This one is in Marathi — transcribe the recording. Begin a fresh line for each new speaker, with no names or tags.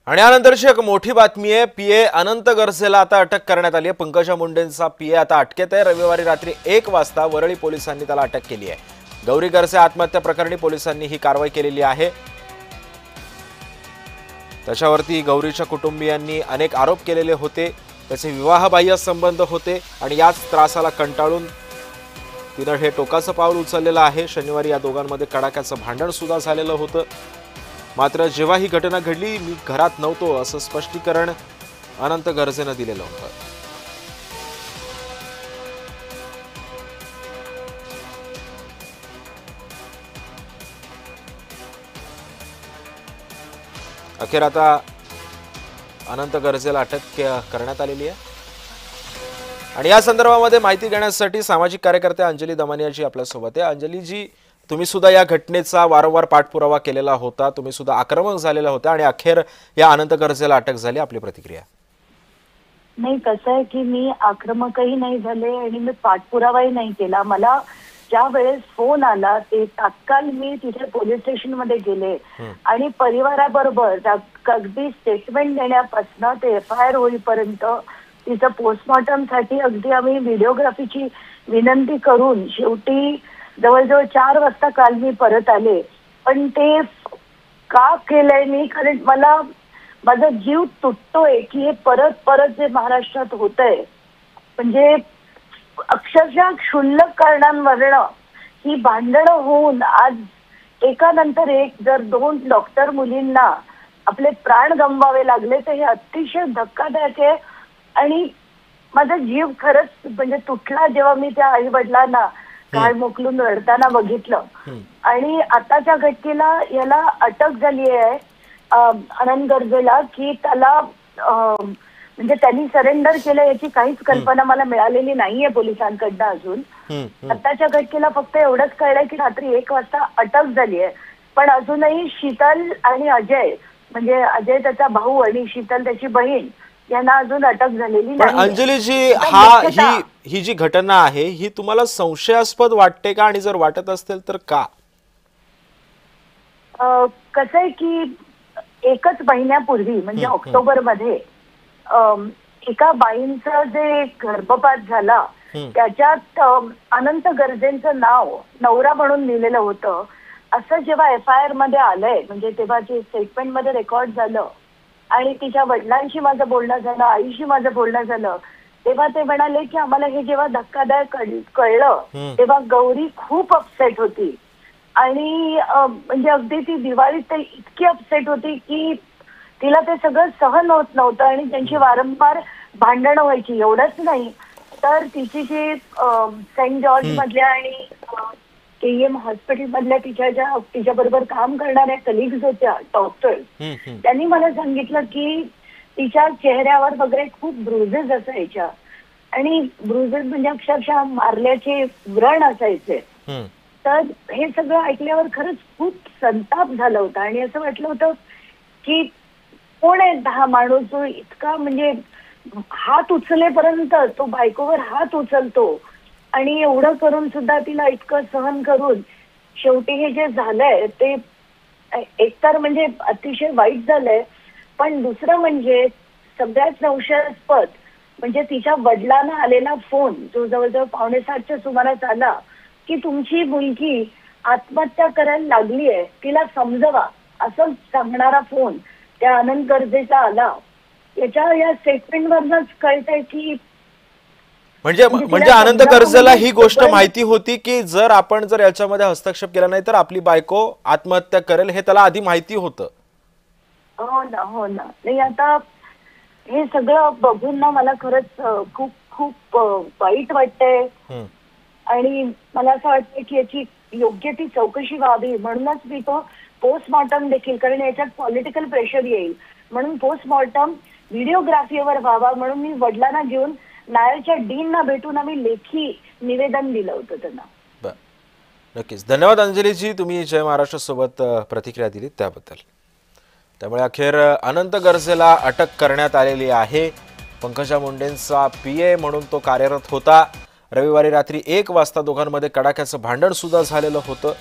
आणि यानंतरची एक मोठी बातमी आहे। पीए अनंत गरजेला आता अटक करण्यात आली आहे। पंकजा मुंडेंचा पीए आता अटकेत आहे। रविवारी रात्री 1 वाजता वरळी पोलिसांनी त्याला अटक केली आहे। गौरी गरजे आत्महत्या प्रकरणी पोलिसांनी ही कारवाई केलेली आहे। त्याच्यावरती गौरीच्या कुटुंबियांनी अनेक आरोप केलेले होते। त्याचे विवाहबाह्य संबंध होते आणि याच त्रासाला कंटाळून तिने हे टोकाचं पाऊल उचललेलं आहे। शनिवारी या दोघांमध्ये कडाक्याचं भांडण सुद्धा झालेलं होतं। मात्र जेव्हा ही घटना घडली मी घरात नव्हतो असं स्पष्टीकरण अनंत गरजेने दिलेलं होतं। अखेर आता अनंत गरजेला अटक करण्यात आलेली आहे। आणि या संदर्भामध्ये माहिती देण्यासाठी सामाजिक कार्यकर्ते अंजली दमानियाजी आपल्या सोबत आहे। अंजली जी, तुम्ही सुद्धा या घटनेचा वारंवार पाठपुरावा केलेला होता, तुम्ही सुद्धा आक्रमक झालेला होता आणि अखेर या अनंत गरजेला अटक झाली, आपली प्रतिक्रिया?
नाही, कसं आहे की मी आक्रमकही नाही झाले आणि मी पाठपुरावाही नाही केला। मला ज्या वेळेस फोन आला ते तात्काळ मी तिथे पोलीस स्टेशन मध्ये गेले आणि परिवाराबरोबर अगदी स्टेटमेंट देण्यापासून ते एफआयआर होईपर्यंत तिचं पोस्टमॉर्टम साठी अगदी आम्ही व्हिडिओग्राफीची विनंती करून शेवटी जवळजवळ 4 वाजता काल मी परत आले। पण ते का केलंय मी, कारण मला माझा जीव तुटतोय की हे परत परत जे महाराष्ट्रात होतंय, म्हणजे अक्षरशः क्षुल्लक कारणांवरनं ही भांडणं होऊन आज एकानंतर एक जर 2 डॉक्टर मुलींना आपले प्राण गमवावे लागले तर हे अतिशय धक्कादायक आहे। आणि माझा जीव खरंच म्हणजे तुटला जेव्हा मी त्या आई वडिलांना काळ मोकलून रडताना बघितलं। आणि आताच्या घटनेला याला अटक झाली आहे अनंत गरजेला, की त्याला म्हणजे त्यांनी सरेंडर केलं याची काहीच कल्पना मला मिळालेली नाहीये पोलिसांकडनं अजून। आताच्या घटनेला फक्त एवढंच कळलंय की रात्री 1 वाजता अटक झाली आहे। पण अजूनही शीतल आणि अजय, म्हणजे अजय त्याचा भाऊ आणि शीतल त्याची बहीण, यांना अजून अटक झालेली नाही।
अंजली जी, ही जी घटना आहे ही तुम्हाला संशयास्पद वाटते का, आणि जर वाटत असेल तर का?
कसं आहे की 1 महिन्यापूर्वी म्हणजे ऑक्टोबर मध्ये एका बाईंचा जे गर्भपात झाला त्याच्यात अनंत गरजेंचं नाव नवरा म्हणून लिहिलेलं होतं असं जेव्हा एफआयआर मध्ये आलंय, म्हणजे तेव्हा जे स्टेटमेंट मध्ये रेकॉर्ड झालं आणि तिच्या वडिलांशी माझं बोलणं झालं, आईशी माझं बोलणं झालं, तेव्हा ते म्हणाले की आम्हाला हे जेव्हा धक्कादायक कळलं तेव्हा गौरी खूप अपसेट होती आणि म्हणजे अगदी ती दिवाळीत तर इतकी अपसेट होती की तिला ते सगळं सहन होत नव्हतं आणि त्यांची वारंवार भांडणं व्हायची। एवढंच नाही तर तिची जी सेंट जॉर्ज मधल्या आणि केईएम हॉस्पिटल मधल्या तिच्या बरोबर काम करणाऱ्या कलिग्स होत्या डॉक्टर, त्यांनी मला सांगितलं की तिच्या चेहऱ्यावर वगैरे खूप ब्रुजेस असायच्या आणि ब्रुजेस म्हणजे अक्षरशः मारल्याचे व्रण असायचे। तर हे सगळं ऐकल्यावर खरंच खूप संताप झाला होता आणि असं वाटलं होतं की कोण आहे हा माणूस जो इतका म्हणजे हात उचलेपर्यंत तो बायकोवर हात उचलतो आणि एवढं करून सुद्धा तिला इतकं सहन करून शेवटी हे जे झालंय ते एकतर म्हणजे अतिशय वाईट झालंय। पण दुसरं म्हणजे सगळ्यात संशयास्पद म्हणजे तिच्या वडिलांना आलेला फोन जो जवळजवळ 6:45च्या सुमारास आला की तुमची मुलगी आत्महत्या करायला लागली आहे, तिला समजवा, असं सांगणारा फोन त्या अनंत गरजेचा आला। या स्टेटमेंट वरनच कळतंय की
म्हणजे अनंत गरजेला ही गोष्ट माहिती होती की जर आपण याच्यामध्ये हस्तक्षेप केला नाही तर आपली बायको आत्महत्या करेल, हे त्याला आधी माहिती होतं।
हो ना, हो ना। नाही, आता हे सगळं बघून ना मला खरंच खूप खूप वाईट वाटतंय आणि मला असं वाटतंय की याची योग्य ती चौकशी व्हावी। म्हणूनच मी तो पोस्टमॉर्टम देखील, कारण याच्यात पॉलिटिकल प्रेशर येईल म्हणून पोस्टमॉर्टम व्हिडिओग्राफीवर व्हावा म्हणून मी वडिलांना घेऊन नायरच्या डीनना भेटून आम्ही लेखी निवेदन दिलं होतं त्यांना।
नक्कीच, धन्यवाद अंजलीजी, तुम्ही जय महाराष्ट्र सोबत प्रतिक्रिया दिली त्याबद्दल। त्यामुळे अखेर अनंत गरजेला अटक करण्यात आलेली आहे। पंकजा मुंडेंचा पीए म्हणून तो कार्यरत होता। रविवारी रात्री 1 वाजता दोघांमध्ये कडाक्याचं भांडण सुद्धा झालेलं होतं।